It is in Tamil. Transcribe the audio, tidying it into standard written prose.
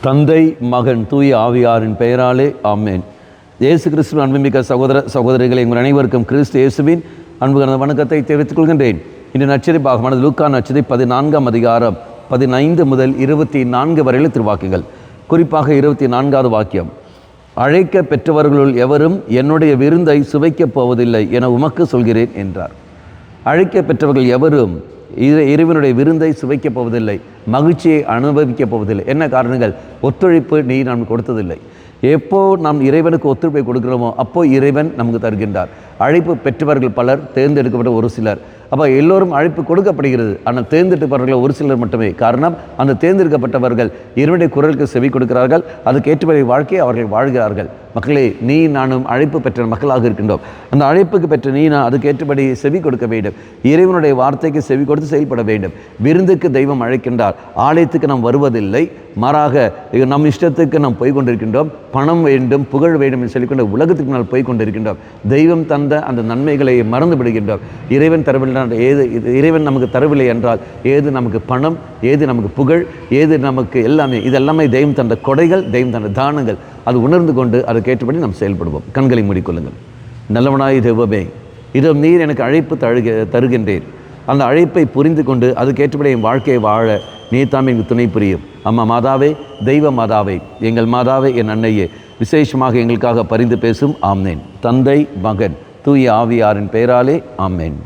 தந்தை, மகன், தூய ஆவியாரின் பெயராலே ஆமேன். இயேசு கிறிஸ்துவின் அன்புமிக்க சகோதர சகோதரிகளை உங்கள் அனைவருக்கும் கிறிஸ்து இயேசுவின் அன்பு கலந்த வணக்கத்தை தெரிவித்துக் கொள்கின்றேன். இன்று நற்செய்தி பாகமானது லூக்கா நற்செய்தி 14ஆம் அதிகாரம் 15 முதல் 24 வரையில திருவாக்குகள். குறிப்பாக 24வது வாக்கியம்: அழைக்க பெற்றவர்களுள் எவரும் என்னுடைய விருந்தை சுவைக்கப் போவதில்லை என உமக்கு சொல்கிறேன் என்றார். அழைக்க பெற்றவர்கள் எவரும் இறைவனுடைய விருந்தை சுவைக்கப் போவதில்லை, மகிழ்ச்சியை அனுபவிக்கப் போவதில்லை. என்ன காரணங்கள்? ஒத்துழைப்பு நீ நாம் கொடுத்ததில்லை. எப்போ நாம் இறைவனுக்கு ஒத்துழைப்பை கொடுக்கிறோமோ அப்போ இறைவன் நமக்கு தருகின்றார். அழைப்பு பெற்றவர்கள் பலர், தேர்ந்தெடுக்கப்பட்ட ஒரு சிலர். அப்போ எல்லோரும் அழைப்பு கொடுக்கப்படுகிறது, ஆனால் தேர்ந்தெடுப்பவர்கள் ஒரு சிலர் மட்டுமே. காரணம், அந்த தேர்ந்தெடுக்கப்பட்டவர்கள் இறைவனுடைய குரலுக்கு செவி கொடுக்கிறார்கள், அதுக்கு ஏற்றபடி வாழ்க்கையை அவர்கள் வாழ்கிறார்கள். மக்களே, நீ நானும் அழைப்பு பெற்ற மக்களாக இருக்கின்றோம். அந்த அழைப்புக்கு பெற்ற நீ நான் அதுக்கு ஏற்றபடி செவி கொடுக்க வேண்டும். இறைவனுடைய வார்த்தைக்கு செவி கொடுத்து செயல்பட வேண்டும். விருந்துக்கு தெய்வம் அழைக்கின்றார், ஆலயத்துக்கு நாம் வருவதில்லை. மாறாக நம் இஷ்டத்துக்கு நாம் போய் கொண்டிருக்கின்றோம். பணம் வேண்டும், புகழ் வேண்டும் என்று சொல்லிக்கொண்டு உலகத்துக்கு நாம் போய் கொண்டிருக்கின்றோம். தெய்வம் தந்த அந்த நன்மைகளை மறந்து விடுகின்றோம். இறைவன் தரவில்லை, இறைவன் நமக்கு தரவில்லை என்றால் ஏது நமக்கு பணம், ஏது நமக்கு புகழ், ஏது நமக்கு எல்லாமே, இதெல்லாமே தெய்வம் தந்த கொடைகள், தெய்வம் தந்த தானங்கள். அது உணர்ந்து கொண்டு அதுக்கேற்றபடி நாம் செயல்படுவோம். கண்களை மூடிக்கொள்ளுங்கள். நல்லவனாய் தெய்வமே, இதோ நீர் எனக்கு அழைப்பு தருகின்றேன். அந்த அழைப்பை புரிந்து கொண்டு அதுக்கேற்றபடி என் வாழ்க்கையை வாழ நீ தாம் எங்கள் துணை புரியும். அம்மா மாதாவே, தெய்வ மாதாவே, எங்கள் மாதாவே, என் அன்னையே, விசேஷமாக எங்களுக்காக பரிந்து பேசும். ஆமேன். தந்தை, மகன், தூய ஆவியாரின் பெயராலே ஆமேன்.